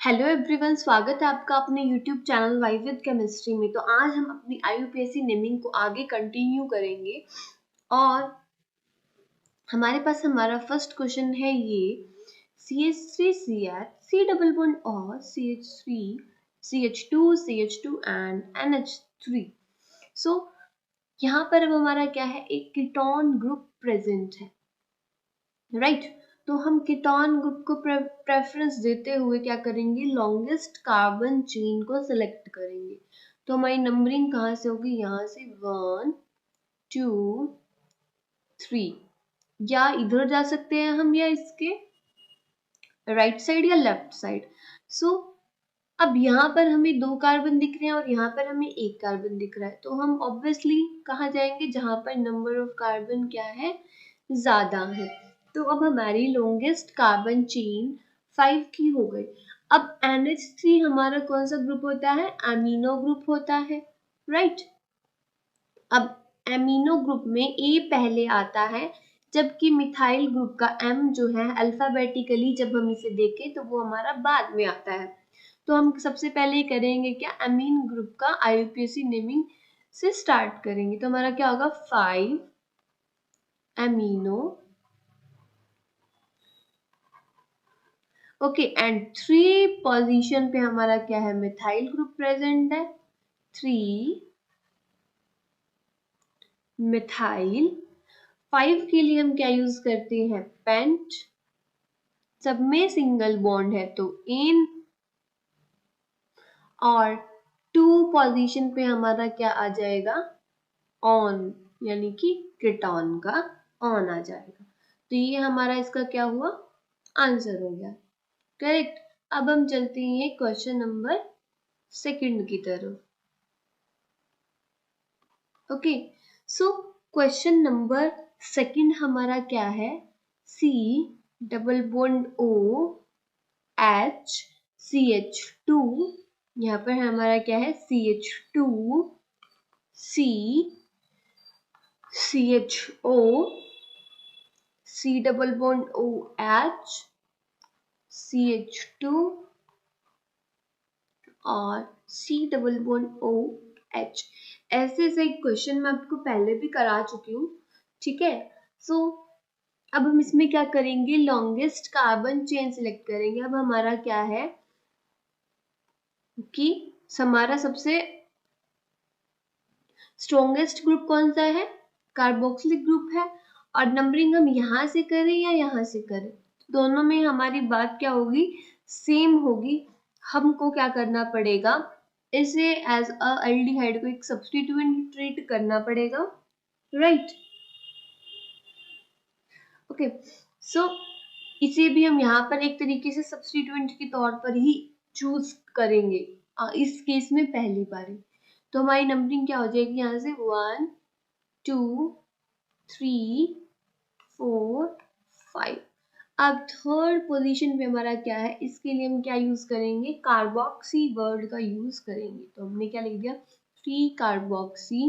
Hello everyone, स्वागत है आपका अपने YouTube channel vibe with chemistry में। तो आज हम अपनी IUPAC नेमिंग को आगे कंटिन्यू करेंगे और हमारे पास हमारा फर्स्ट क्वेश्चन है ये CH3CH C डबल बॉन्ड और CH3 CH2 CH2 and NH3। सो यहाँ पर अब हमारा क्या है, एक कीटोन ग्रुप प्रेजेंट है, राइट। तो हम कीटोन ग्रुप को प्रेफरेंस देते हुए क्या करेंगे, लॉन्गेस्ट कार्बन चेन को सिलेक्ट करेंगे। तो हमारी नंबरिंग कहाँ से होगी, यहाँ से 1 2 3, या इधर जा सकते हैं हम, या इसके राइट साइड या लेफ्ट साइड। सो अब यहाँ पर हमें 2 कार्बन दिख रहे हैं और यहाँ पर हमें 1 कार्बन दिख रहा है, तो हम ऑब्वियसली कहाँ जाएंगे, जहाँ पर नंबर ऑफ कार्बन क्या है, ज्यादा है। तो अब हमारी लॉन्गेस्ट कार्बन चेन 5 की हो गई। अब NH3 हमारा कौन सा ग्रुप होता है, एमिनो ग्रुप होता है, राइट। अब एमिनो ग्रुप में A पहले आता है, जबकि मिथाइल ग्रुप का M जो है अल्फाबेटिकली जब हम इसे देखें तो वो हमारा बाद में आता है। तो हम सबसे पहले करेंगे क्या, एमीन ग्रुप का IUPAC नेमिंग से स्टार्ट करेंगे। तो हमारा क्या होगा, 5 एमिनो, ओके, एंड 3 पोजीशन पे हमारा क्या है, मिथाइल ग्रुप प्रेजेंट है, 3 मिथाइल। 5 के लिए हम क्या यूज करते हैं, पेंट, सब में सिंगल बॉन्ड है तो इन, और 2 पोजीशन पे हमारा क्या आ जाएगा, ऑन, यानी कि कीटोन का ऑन आ जाएगा। तो ये हमारा इसका क्या हुआ, आंसर हो गया, करेक्ट। अब हम चलते हैं क्वेश्चन नंबर 2 की तरफ। ओके, सो क्वेश्चन नंबर 2 हमारा क्या है, C double bond O H CH2, यहाँ पर हमारा क्या है, CH2 C CHO C double bond OH CH2 और C डबल बॉन्ड OH। ऐसे ऐसे क्वेश्चन मैं आपको पहले भी करा चुकी हूँ, ठीक है। सो अब हम इसमें क्या करेंगे, लॉन्गेस्ट कार्बन चेन सिलेक्ट करेंगे। अब हमारा क्या है कि हमारा सबसे स्ट्रॉन्गेस्ट ग्रुप कौन सा है, कार्बोक्सिलिक ग्रुप है। और नंबरिंग हम यहाँ से करें या यहाँ से करें, दोनों में हमारी बात क्या होगी, सेम होगी। हमको क्या करना पड़ेगा, इसे एज अ एल्डिहाइड को एक सब्स्टिट्यूएंट ट्रीट करना पड़ेगा, राइट। ओके, सो इसे भी हम यहाँ पर एक तरीके से सब्स्टिट्यूएंट के तौर पर ही चूज करेंगे, इस केस में पहली बारी। तो हमारी नंबरिंग क्या हो जाएगी, यहाँ से 1 2 3 4 5। अब थर्ड पोजीशन पे हमारा क्या है, इसके लिए हम क्या यूज करेंगे, कार्बोक्सी वर्ड का यूज करेंगे। तो हमने क्या लिख दिया, 3 कार्बोक्सी,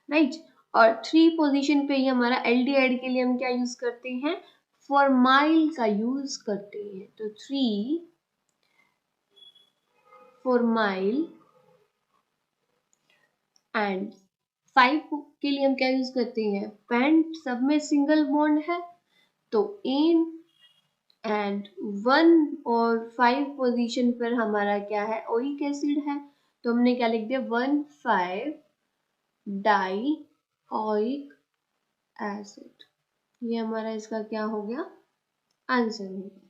राइट। और 3 पोजीशन पे ही हमारा एल्डिहाइड के लिए हम क्या यूज करते हैं, फॉर्माइल का यूज करते हैं। तो 3 फॉर्माइल एंड 5 के लिए हम क्या यूज करते हैं, पेंट, सब में सिंगल बॉन्ड है तो इन, एंड 1 और 5 पोजीशन पर हमारा क्या है, ओइक एसिड है। तो हमने क्या लिख दिया, 1,5 डाई ओइक एसिड। ये हमारा इसका क्या हो गया, आंसर हो गया।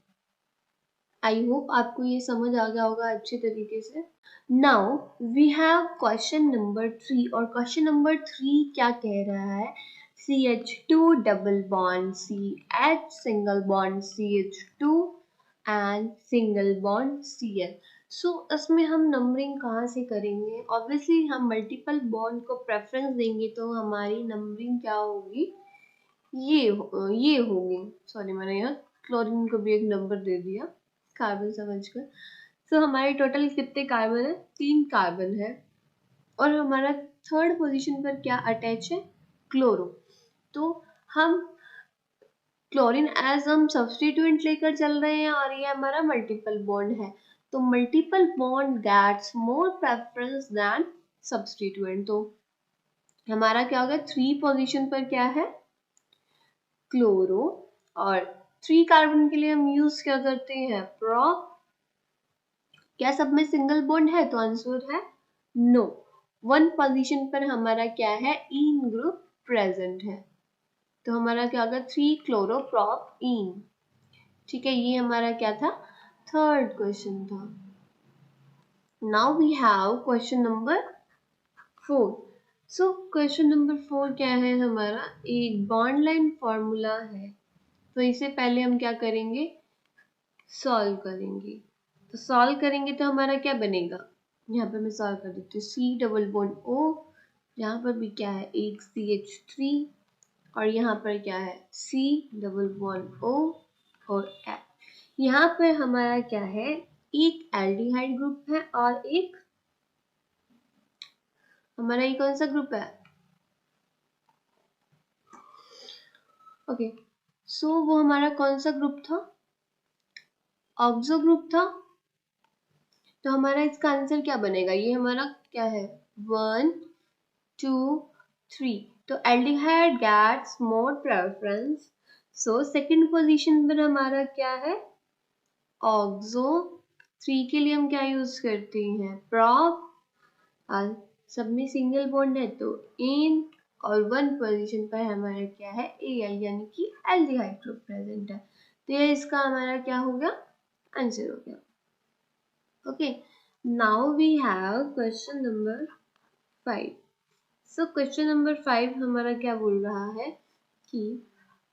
आई होप आपको ये समझ आ गया होगा अच्छे तरीके से। Now we have question number 3, और क्वेश्चन नंबर 3 क्या कह रहा है, CH2 double bond CH single bond CH2 and single bond Cl। सो इसमें हम नंबरिंग कहाँ से करेंगे, ऑब्वियसली हम मल्टीपल बॉन्ड को प्रेफरेंस देंगे तो हमारी नंबरिंग क्या होगी, ये होगी, सॉरी मैंने यहाँ क्लोरीन को भी एक नंबर दे दिया कार्बन समझकर। सो हमारे टोटल कितने कार्बन है, 3 कार्बन है, और हमारा थर्ड पोजीशन पर क्या अटैच है, क्लोरो। तो हम क्लोरीन एज हम सब्स्टिट्यूएंट लेकर चल रहे हैं और ये हमारा मल्टीपल बॉन्ड है, तो multiple bond gets more preference than substituent. तो हमारा क्या होगा, 3 पोजीशन पर क्या है, क्लोरो, और 3 कार्बन के लिए हम यूज क्या करते हैं, प्रोप। क्या सब में सिंगल बॉन्ड है, तो आंसर है नो। 1 पोजीशन पर हमारा क्या है, इन ग्रुप प्रेजेंट है, तो हमारा क्या होगा, 3 क्लोरो प्रोप इन। ठीक है, ये हमारा क्या था, थर्ड क्वेश्चन था। Now we have question number 4। So question number 4 क्या है हमारा, एक बॉन्ड लाइन फॉर्मूला है, तो इसे पहले हम क्या करेंगे, सॉल्व करेंगे। तो सॉल्व करेंगे तो हमारा क्या बनेगा, यहाँ पर मैं सॉल्व कर देती हूँ, C डबल बॉन्ड O, यहाँ पर भी क्या है, एक CH3, और यहाँ पर क्या है, C डबल बॉन्ड O और F। यहाँ पर हमारा क्या है, एक एल्डिहाइड ग्रुप है और एक हमारा ये कौन सा ग्रुप है, ओके सो वो हमारा कौन सा ग्रुप था, ऑक्सो ग्रुप था। तो हमारा इसका आंसर क्या बनेगा, ये हमारा क्या है, 1 2 3, तो aldehyde gets more preference, so second position पर हमारा क्या है, ऑक्सो। 3 के लिए हम क्या यूज करते हैं, प्रोप, और सब में सिंगल बॉन्ड है तो इन, और 1 पोजीशन पर हमारा क्या है, एल यानी कि एल्डिहाइड ग्रुप प्रेजेंट है। तो ये इसका हमारा क्या हो गया, आंसर हो गया। Okay, now we have question number 5। So question number 5 हमारा क्या बोल रहा है कि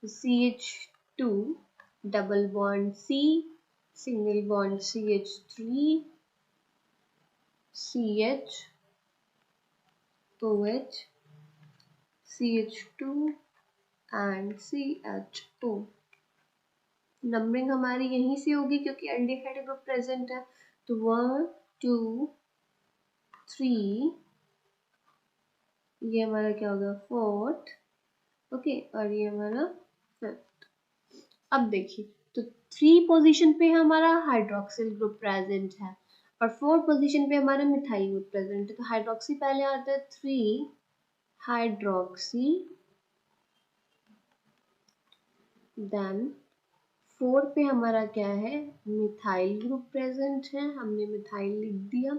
CH2 double bond C, single bond CH3, CH, OH, CH2 and CHO। Numbering हमारी यहीं से होगी क्योंकि एल्डिहाइड ग्रुप प्रेजेंट है, तो 1 2 3, ये हमारा क्या होगा, फोर्थ, ओके, और ये हमारा फिफ्थ। अब देखिए, तो 3 पोजीशन पे हमारा हाइड्रोक्सिल ग्रुप प्रेजेंट है और 4 पोजीशन पे हमारा मिथाइल ग्रुप प्रेजेंट है। तो हाइड्रोक्सी पहले आता है, 3 हाइड्रोक्सी, देन 4 पे हमारा क्या है, मिथाइल ग्रुप प्रेजेंट है, हमने मिथाइल लिख दिया।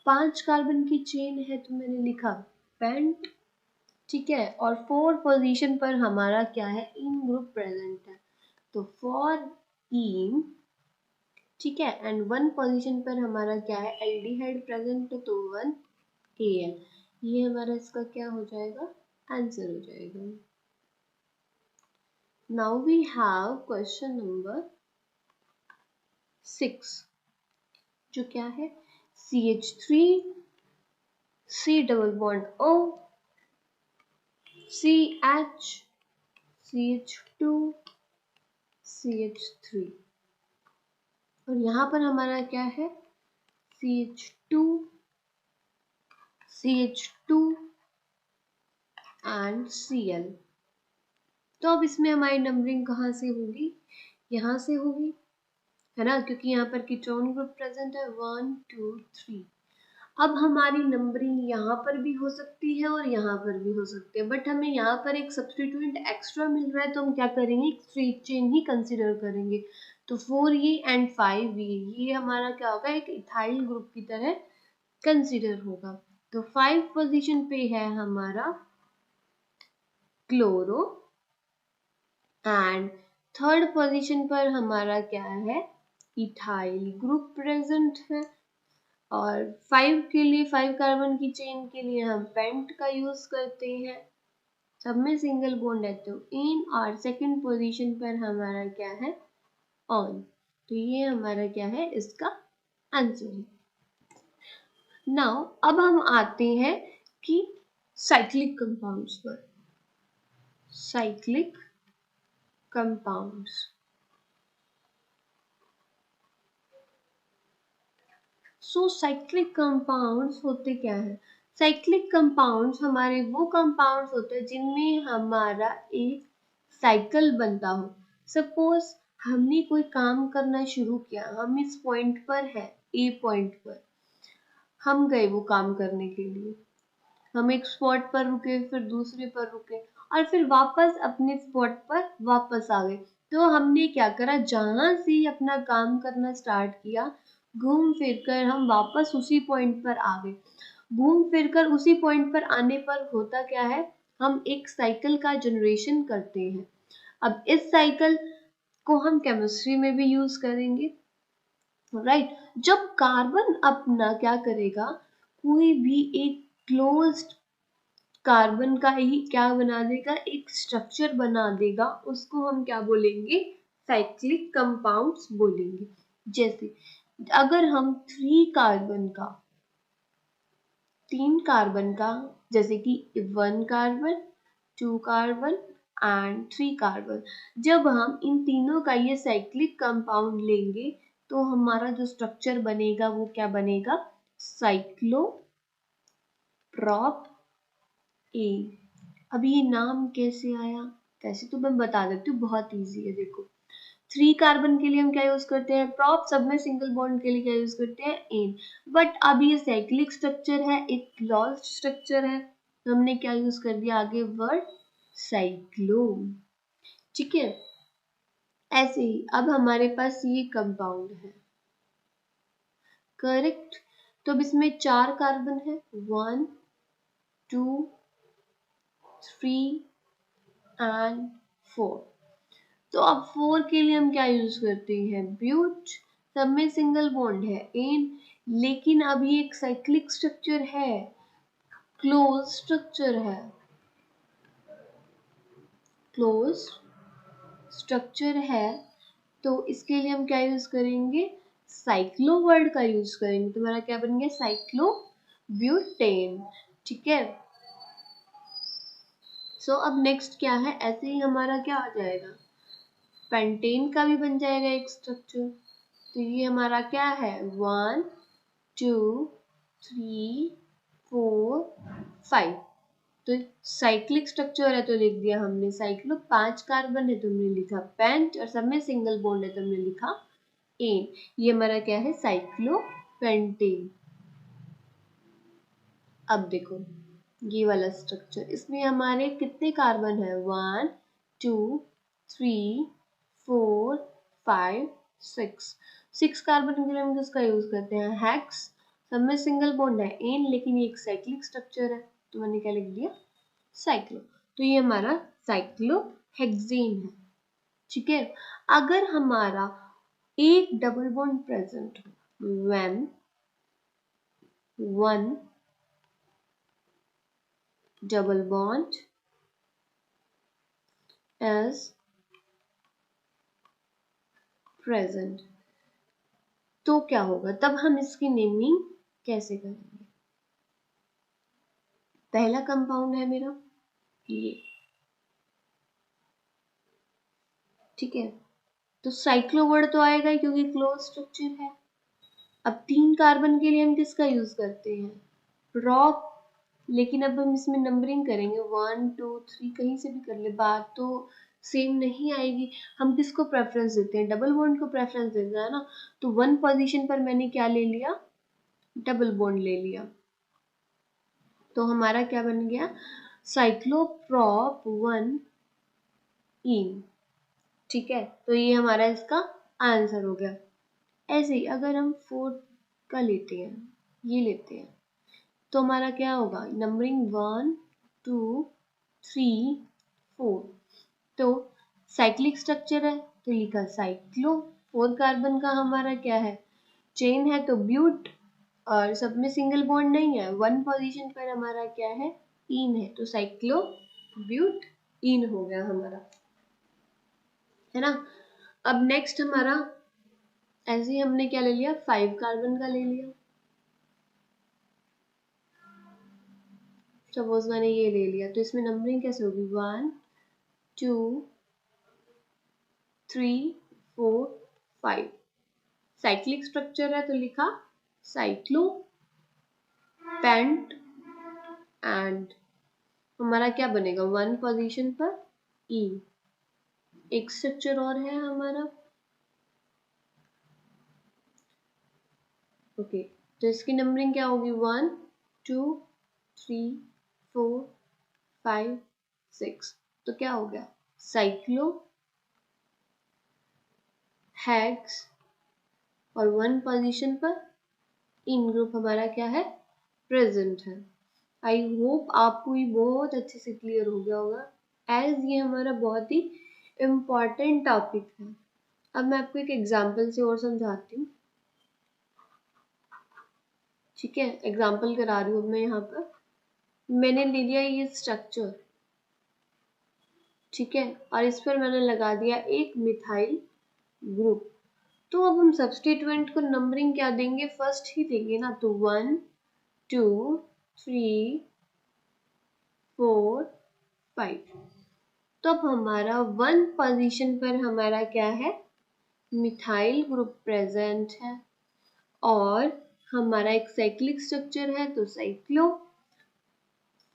5 कार्बन की चेन है तो मैंने लिखा पेंट, ठीक है, और 4 पोजीशन पर हमारा क्या है, इन ग्रुप प्रेजेंट है, तो फॉर इन, ठीक है, एंड 1 पोजीशन पर हमारा क्या है, एल्डिहाइड प्रेजेंट है, तो 1 AL। ये हमारा इसका क्या हो जाएगा, आंसर हो जाएगा। Now we have question number 6, जो क्या है, CH3, C double bond O, CH, CH2, CH3, और यहाँ पर हमारा क्या है, CH2, CH2 एंड Cl। तो अब इसमें हमारी नंबरिंग कहाँ से होगी, यहाँ से होगी, है ना, क्योंकि यहाँ पर कीटोन ग्रुप प्रेजेंट है, 1 2 3। अब हमारी नंबरिंग यहाँ पर भी हो सकती है और यहाँ पर भी हो सकती है, बट हमें यहाँ पर एक सब्स्टिट्यूएंट एक्स्ट्रा मिल रहा है तो हम क्या करेंगे, एक स्ट्रेट चेन ही कंसिडर करेंगे। तो 4 ये एंड 5 ये हमारा क्या होगा, एक इथाइल ग्रुप की तरह कंसिडर होगा। तो 5 पोजीशन पे है हमारा क्लोरो, एंड थर्ड पोजीशन पर हमारा क्या है, इथाइल ग्रुप प्रेजेंट है, और 5 के लिए, 5 कार्बन की चेन के लिए हम पेंट का यूज करते हैं, सब में सिंगल बॉन्ड है तो इन, और सेकंड पोजीशन पर हमारा क्या है, ऑन। तो ये हमारा क्या है, इसका आंसर है। नाउ अब हम आते हैं कि साइक्लिक कंपाउंड्स पर। साइक्लिक कंपाउंड्स, सो साइक्लिक कंपाउंड्स होते क्या है, साइक्लिक कंपाउंड्स हमारे वो कंपाउंड्स होते हैं जिनमें हमारा एक साइकिल बनता हो। सपोज हमने कोई काम करना शुरू किया, हम इस पॉइंट पर है, ए पॉइंट पर हम गए वो काम करने के लिए, हम एक स्पॉट पर रुके, फिर दूसरे पर रुके और फिर वापस अपने स्पॉट पर वापस आ गए। तो हमने क्या करा, जहां से अपना काम करना स्टार्ट किया, घूम फिर कर हम वापस उसी पॉइंट पर आ गए। घूम फिर कर उसी पॉइंट पर आने पर होता क्या है, हम एक साइकिल का जनरेशन करते हैं। अब इस साइकिल को हम केमिस्ट्री में भी यूज करेंगे, राइट। जब कार्बन अपना क्या करेगा, कोई भी एक क्लोज्ड कार्बन का ही क्या बना देगा, एक स्ट्रक्चर बना देगा, उसको हम क्या बोलेंगे, साइक्लिक कंपाउंड्स बोलेंगे। जैसे अगर हम 3 कार्बन का जैसे कि 1 कार्बन, 2 कार्बन एंड 3 कार्बन, जब हम इन तीनों का ये साइक्लिक कंपाउंड लेंगे तो हमारा जो स्ट्रक्चर बनेगा वो क्या बनेगा, साइक्लो प्रोप ए। अब ये नाम कैसे आया, कैसे तो मैं बता देती हूँ, बहुत इजी है। देखो 3 कार्बन के लिए हम क्या यूज करते हैं, प्रॉप। सब में सिंगल बॉन्ड के लिए क्या यूज करते हैं, एन। बट अब ये साइक्लिक स्ट्रक्चर है, एक क्लोज्ड स्ट्रक्चर है, तो हमने क्या यूज कर दिया आगे, वर्ड साइक्लो। ठीक है, ऐसे ही अब हमारे पास ये कंपाउंड है, करेक्ट। तो अब इसमें 4 कार्बन है, 1 2 3 एंड 4। तो अब 4 के लिए हम क्या यूज करते हैं, ब्यूट। सब में सिंगल बॉन्ड है, एन। लेकिन अब ये एक साइक्लिक स्ट्रक्चर है, क्लोज स्ट्रक्चर है, क्लोज स्ट्रक्चर है, तो इसके लिए हम क्या यूज करेंगे, साइक्लो वर्ड का यूज करेंगे। तो हमारा क्या बन गया, साइक्लो ब्यूटेन। ठीक है, सो अब नेक्स्ट क्या है, ऐसे ही हमारा क्या आ जाएगा, पेंटेन का भी बन जाएगा एक स्ट्रक्चर। तो ये हमारा क्या है, 1 2 3 4 5। तो साइक्लिक स्ट्रक्चर है तो लिख दिया हमने साइक्लो। 5 कार्बन है तो हमने लिखा पेंट, और सब में सिंगल बॉन्ड है तो हमने लिखा एन। ये हमारा क्या है, साइक्लो पेंटेन। अब देखो ये वाला स्ट्रक्चर, इसमें हमारे कितने कार्बन है, 1 2 3 4 5 6। 6 कार्बन के लिए हम किसका यूज करते हैं, हेक्स। सब में सिंगल बॉन्ड है, एन, लेकिन ये एक साइक्लिक स्ट्रक्चर है तो मैंने क्या लिख दिया, साइक्लो। तो ये हमारा साइक्लोहेक्सेन है। ठीक है, अगर हमारा एक डबल बॉन्ड प्रेजेंट हो, when 1 double bond is present, तो क्या होगा, तब हम इसकी नेमिंग कैसे करेंगे। पहला कंपाउंड है मेरा ये, ठीक है, तो साइक्लो वर्ड तो आएगा ही क्योंकि क्लोज स्ट्रक्चर है। अब 3 कार्बन के लिए हम किसका यूज करते हैं, प्रॉप। लेकिन अब हम इसमें नंबरिंग करेंगे, 1 2 3, कहीं से भी कर ले, बात तो सेम नहीं आएगी। हम किसको प्रेफरेंस देते हैं, डबल बॉन्ड को प्रेफरेंस देते हैं ना। तो 1 पोजीशन पर मैंने क्या ले लिया, डबल बॉन्ड ले लिया, तो हमारा क्या बन गया, साइक्लोप्रॉप 1 इन। ठीक है, तो ये हमारा इसका आंसर हो गया। ऐसे ही अगर हम 4 का लेते हैं, ये लेते हैं, तो हमारा क्या होगा, नंबरिंग 1 2 3 4। तो साइक्लिक स्ट्रक्चर है तो लिखा साइक्लो। 4 कार्बन का हमारा क्या है, चेन है तो ब्यूट, और सब में सिंगल बॉन्ड नहीं है, 1 पोजीशन पर हमारा क्या है, इन है, तो साइक्लो ब्यूट इन हो गया हमारा, है ना। अब नेक्स्ट हमारा, ऐसे ही हमने क्या ले लिया, 5 कार्बन का ले लिया। सपोज मैंने ये ले लिया, तो इसमें नंबरिंग कैसे होगी, 1 2 3 4 5। साइक्लिक स्ट्रक्चर है तो लिखा साइक्लो पेंट, एंड हमारा क्या बनेगा, 1 पोजीशन पर ई। एक स्ट्रक्चर और है हमारा। ओके, तो इसकी नंबरिंग क्या होगी? 1 2 3 4 5 6। तो क्या हो गया? साइक्लो, हेक्स और 1 पोजीशन पर इन ग्रुप हमारा क्या है? प्रेजेंट है। आई होप आपको ये बहुत अच्छे से क्लियर हो गया होगा, एज ये हमारा बहुत ही इम्पॉर्टेंट टॉपिक है। अब मैं आपको एक एग्जाम्पल से और समझाती हूँ। ठीक है, एग्जाम्पल करा रही हूँ मैं यहाँ पर। मैंने ले लिया ये स्ट्रक्चर, ठीक है, और इस पर मैंने लगा दिया एक मिथाइल ग्रुप। तो अब हम सब्स्टिट्यूएंट को नंबरिंग क्या देंगे? फर्स्ट ही देंगे ना, तो 1 2 3 4 5। तो अब हमारा 1 पोजीशन पर हमारा क्या है? मिथाइल ग्रुप प्रेजेंट है, और हमारा एक साइक्लिक स्ट्रक्चर है तो साइक्लो,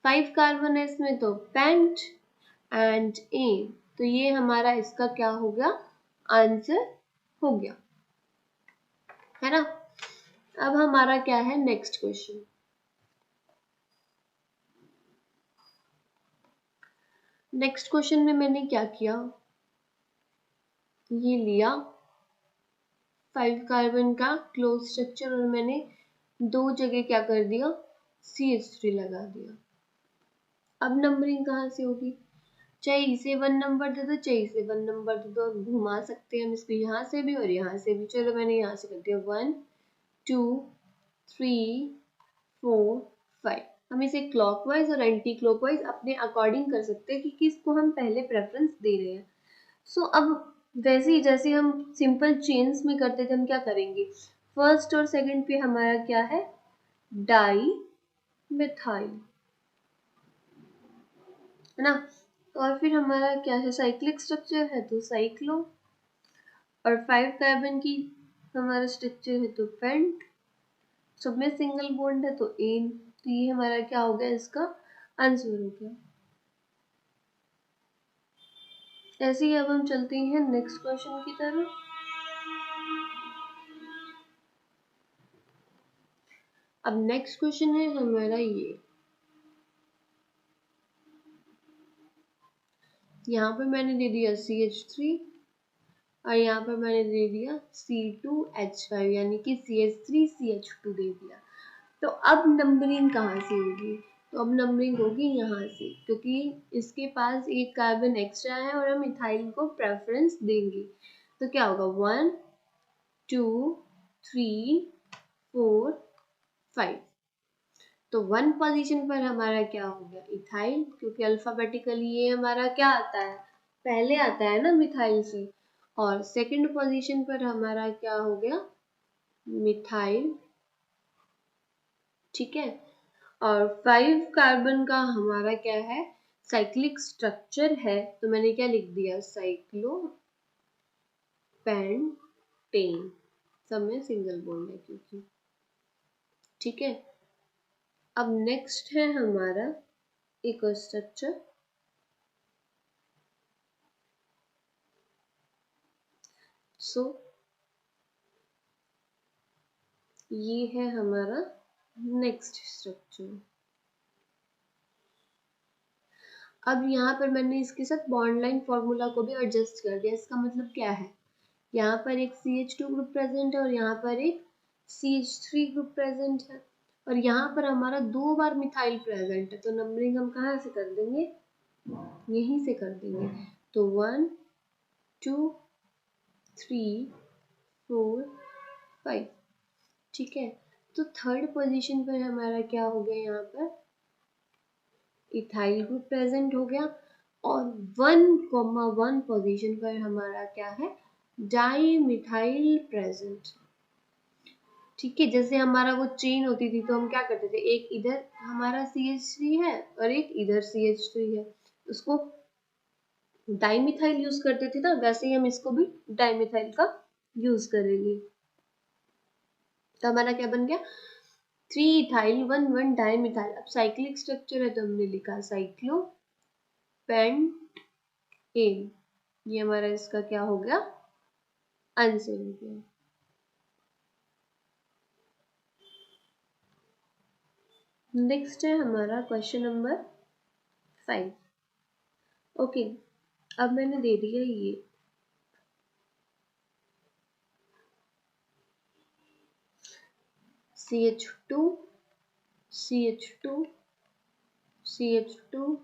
5 कार्बन है इसमें तो पेंट एंड एन। तो ये हमारा इसका क्या हो गया? आंसर हो गया, है ना। अब हमारा क्या है? Next question. नेक्स्ट क्वेश्चन में मैंने क्या किया? ये लिया 5 कार्बन का क्लोज स्ट्रक्चर और मैंने दो जगह क्या कर दिया? CH3 लगा दिया। अब नंबरिंग कहाँ से होगी? चाहे इसे 1 नंबर दे दो, चाहे इसे 1 नंबर दे दो, घुमा सकते हैं हम इसको यहाँ से भी और यहाँ से भी। चलो मैंने यहाँ से कर दिया 1 2 3 4 5। हम इसे क्लॉकवाइज और एंटी क्लॉकवाइज अपने अकॉर्डिंग कर सकते हैं कि किसको हम पहले प्रेफरेंस दे रहे हैं। सो अब वैसे ही जैसे हम सिंपल चेन्स में करते थे, हम क्या करेंगे? फर्स्ट और सेकंड पे हमारा क्या है? डाई मिथाइल, है ना। और फिर हमारा क्या है? साइक्लिक स्ट्रक्चर है तो साइक्लो, और 5 कार्बन की हमारा स्ट्रक्चर है तो पेंट, सब में सिंगल बॉन्ड है तो एन। तो ये हमारा क्या हो गया? इसका आंसर हो गया। ऐसे ही अब हम चलते हैं नेक्स्ट क्वेश्चन की तरफ। अब नेक्स्ट क्वेश्चन है हमारा ये, यहाँ पर मैंने दे दिया CH3 और यहाँ पर मैंने दे दिया C2H5, यानी कि CH3CH2 दे दिया। तो अब नंबरिंग कहाँ से होगी? तो अब नंबरिंग होगी यहाँ से, क्योंकि इसके पास एक कार्बन एक्स्ट्रा है और हम इथाइल को प्रेफरेंस देंगे। तो क्या होगा? 1 2 3 4 5। तो 1 पोजीशन पर हमारा क्या हो गया? इथाइल, क्योंकि अल्फाबेटिकली ये हमारा क्या आता है? पहले आता है ना मिथाइल से। और सेकंड पोजीशन पर हमारा क्या हो गया? मिथाइल, ठीक है। और 5 कार्बन का हमारा क्या है? साइक्लिक स्ट्रक्चर है, तो मैंने क्या लिख दिया? साइक्लो पेंटेन, सब में सिंगल बॉन्ड है क्योंकि, ठीक है। अब नेक्स्ट है हमारा एक और स्ट्रक्चर। सो ये है हमारा नेक्स्ट स्ट्रक्चर। अब यहाँ पर मैंने इसके साथ बॉन्ड लाइन फॉर्मूला को भी एडजस्ट कर दिया। इसका मतलब क्या है? यहाँ पर एक CH2 ग्रुप प्रेजेंट है और यहाँ पर एक CH3 ग्रुप प्रेजेंट है, और यहाँ पर हमारा 2 बार मिथाइल प्रेजेंट है। तो नंबरिंग हम कहाँ से कर देंगे? यहीं से कर देंगे। तो 1 2 3 4 5, ठीक है। तो थर्ड पोजीशन पर हमारा क्या हो गया? यहाँ पर इथाइल ग्रुप प्रेजेंट हो गया, और 1,1 पोजीशन पर हमारा क्या है? डाई मिथाइल प्रेजेंट, ठीक है। जैसे हमारा वो चेन होती थी तो हम क्या करते थे? एक इधर हमारा CH3 है और एक इधर CH3 है, उसको डाइमिथाइल यूज करते थे ना, वैसे ही हम इसको भी डाइमिथाइल का यूज करेंगे। तो हमारा क्या बन गया? 3 इथाइल 1 1 डाइमिथाइल। अब साइक्लिक स्ट्रक्चर है तो हमने लिखा साइक्लो पेंटेन, ये हमारा इसका क्या हो गया, आंसर हो गया। नेक्स्ट है हमारा क्वेश्चन नंबर 5। ओके, अब मैंने दे दिया ये CH2 CH2 CH2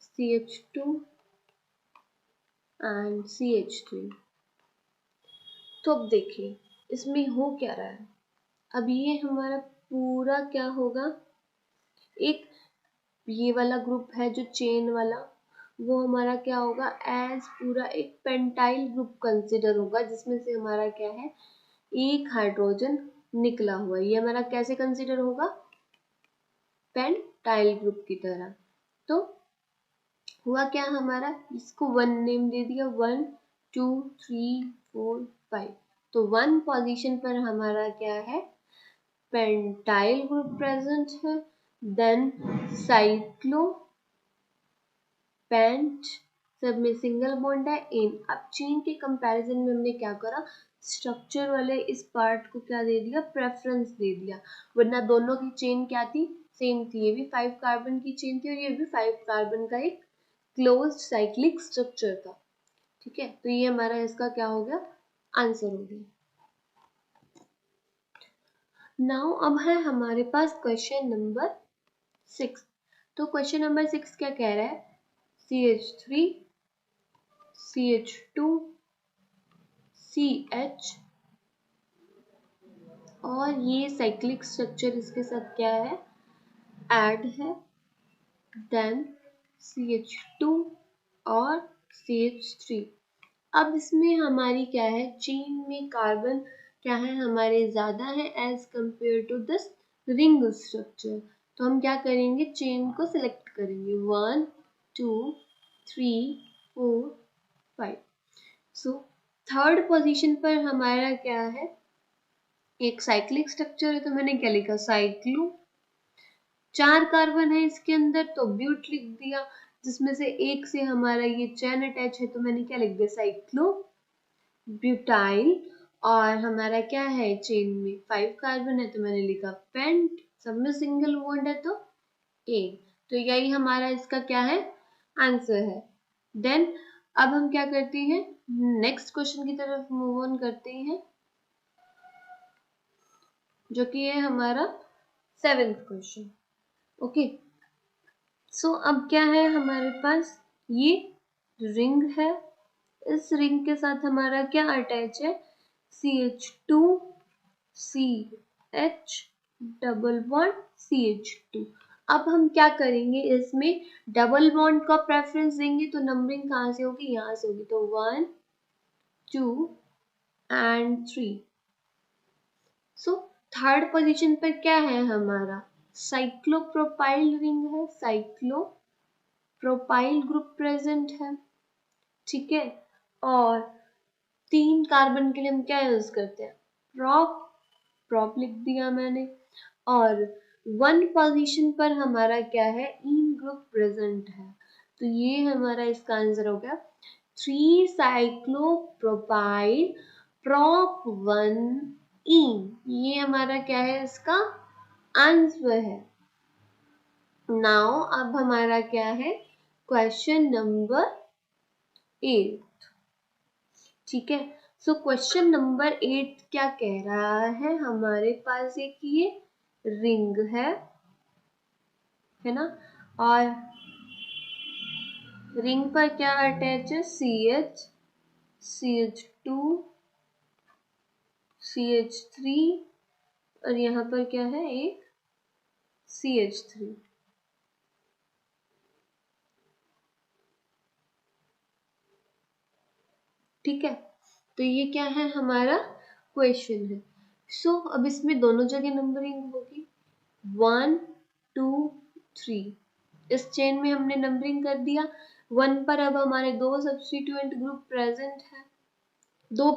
CH2 and CH3। तो अब देखिए इसमें हो क्या रहा है। अब ये हमारा पूरा क्या होगा, एक ये वाला ग्रुप है जो चेन वाला, वो हमारा क्या होगा, एज पूरा एक पेंटाइल ग्रुप कंसिडर होगा, जिसमें से हमारा क्या है, एक हाइड्रोजन निकला हुआ है। ये हमारा कैसे कंसिडर होगा, पेंटाइल ग्रुप की तरह। तो हुआ क्या हमारा, इसको 1 नेम दे दिया, 1 2 3 4 5। तो 1 पोजीशन पर हमारा क्या है, पेंटाइल ग्रुप प्रेजेंट है। देन साइक्लो पेंट, सब में सिंगल बॉन्ड है इन। अब चेन के कंपैरिजन में हमने क्या करा, स्ट्रक्चर वाले इस पार्ट को क्या दे दिया, प्रेफरेंस दे दिया, वरना दोनों की चेन क्या थी, सेम थी। ये भी 5 कार्बन की चेन थी और ये भी 5 कार्बन का एक क्लोज्ड साइक्लिक स्ट्रक्चर था। ठीक है, तो ये हमारा इसका क्या हो गया, आंसर हो गया। नाउ अब है हमारे पास क्वेश्चन नंबर 6। तो क्वेश्चन नंबर 6 क्या कह रहा है, CH3 CH2 CH और ये साइक्लिक स्ट्रक्चर इसके साथ क्या है, ऐड है। देन CH2 और CH3। अब इसमें हमारी क्या है, चेन में कार्बन क्या है हमारे ज्यादा है as compare to this ring structure. तो हम क्या करेंगे, चेन को सिलेक्ट करेंगे, 1 2 3 4 5। सो थर्ड पोजीशन पर हमारा क्या है, एक साइक्लिक स्ट्रक्चर है, तो मैंने क्या लिखा, साइक्लो। 4 कार्बन है इसके अंदर, तो ब्यूट लिख दिया, जिसमें से एक से हमारा ये चेन अटैच है, तो मैंने क्या लिख दिया, साइक्लो ब्यूटाइल। और हमारा क्या है, चेन में 5 कार्बन है, तो मैंने लिखा पेंट, सब में सिंगल बॉन्ड है तो ए। तो यही हमारा इसका क्या है, आंसर है। देन अब हम क्या करते हैं, नेक्स्ट क्वेश्चन की तरफ मूव ऑन करते हैं, जो कि है हमारा 7th क्वेश्चन। ओके, सो अब क्या है हमारे पास, ये रिंग है, इस रिंग के साथ हमारा क्या अटैच है, CH2 CH double bond CH2। अब हम क्या करेंगे, इसमें डबल बॉन्ड का प्रेफरेंस देंगे, तो नंबरिंग कहाँ से होगी, यहाँ से होगी, तो 1 2 एंड 3। सो थर्ड पोजीशन पर क्या है हमारा, साइक्लोप्रोपाइल रिंग है, साइक्लोप्रोपाइल ग्रुप प्रेजेंट है। ठीक है, और 3 कार्बन के लिए हम क्या यूज करते हैं, प्रोप, प्रोप लिख दिया मैंने। और 1 पोजीशन पर हमारा क्या है, इन ग्रुप प्रेजेंट है, तो ये हमारा इसका आंसर हो गया 3 साइक्लोप्रोपाइल प्रोप 1 इन। ये हमारा क्या है, इसका आंसर है। नाउ अब हमारा क्या है, क्वेश्चन नंबर 8। ठीक है, सो क्वेश्चन नंबर 8 क्या कह रहा है, हमारे पास एक ये रिंग है ना, और रिंग पर क्या अटैच है, CH CH2 CH3 और यहाँ पर क्या है, एक CH3। ठीक है, तो ये क्या है, हमारा क्वेश्चन है। सो अब इसमें दोनों जगह नंबरिंग होगी, 1 2 3। इस चेन में हमने नंबरिंग कर दिया। 1 पर अब हमारे 2 सब्स्टिट्यूएंट ग्रुप प्रेजेंट है, दो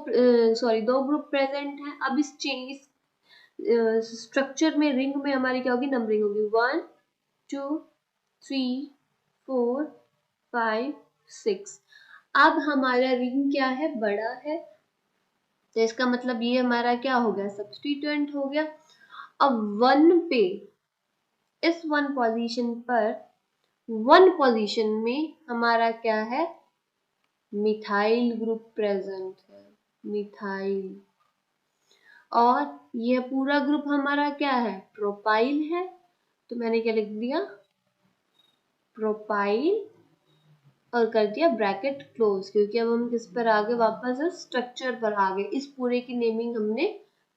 ग्रुप प्रेजेंट है। अब इस चेन, इस स्ट्रक्चर में, रिंग में हमारी क्या होगी, नंबरिंग होगी, 1 2 3 4 5 6। अब हमारा रिंग क्या है, बड़ा है, तो इसका मतलब ये हमारा क्या हो गया, सब्स्टिट्यूएंट हो गया। अब 1 पे, इस 1 पोजीशन पर 1 पोजीशन में हमारा क्या है, मिथाइल ग्रुप प्रेजेंट है, मिथाइल। और यह पूरा ग्रुप हमारा क्या है, प्रोपाइल है, तो मैंने क्या लिख दिया, प्रोपाइल, और कर दिया ब्रैकेट क्लोज, क्योंकि अब हम किस पर आ गए, वापस स्ट्रक्चर पर आ गए, इस पूरे की नेमिंग हमने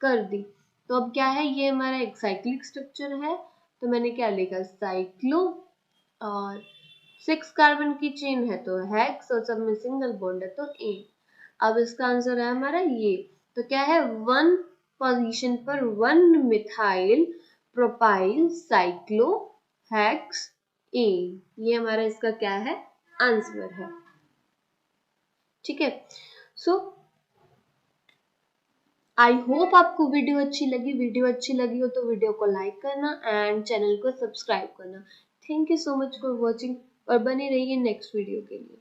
कर दी। तो अब क्या है, ये हमारा एक साइक्लिक स्ट्रक्चर है, तो मैंने क्या लिखा, साइक्लो, और 6 कार्बन की चेन है तो हेक्स, और सब में सिंगल बॉन्ड है तो ए। अब इसका आंसर है हमारा ये, तो क्या है, 1 पोजीशन पर 1 मिथाइल प्रोपाइल साइक्लो हेक्स ए, ये हमारा इसका क्या है, आंसर है। ठीक है, सो आई होप आपको वीडियो अच्छी लगी। वीडियो अच्छी लगी हो तो वीडियो को लाइक करना एंड चैनल को सब्सक्राइब करना। Thank you so much for watching, और बने रहिए नेक्स्ट वीडियो के लिए।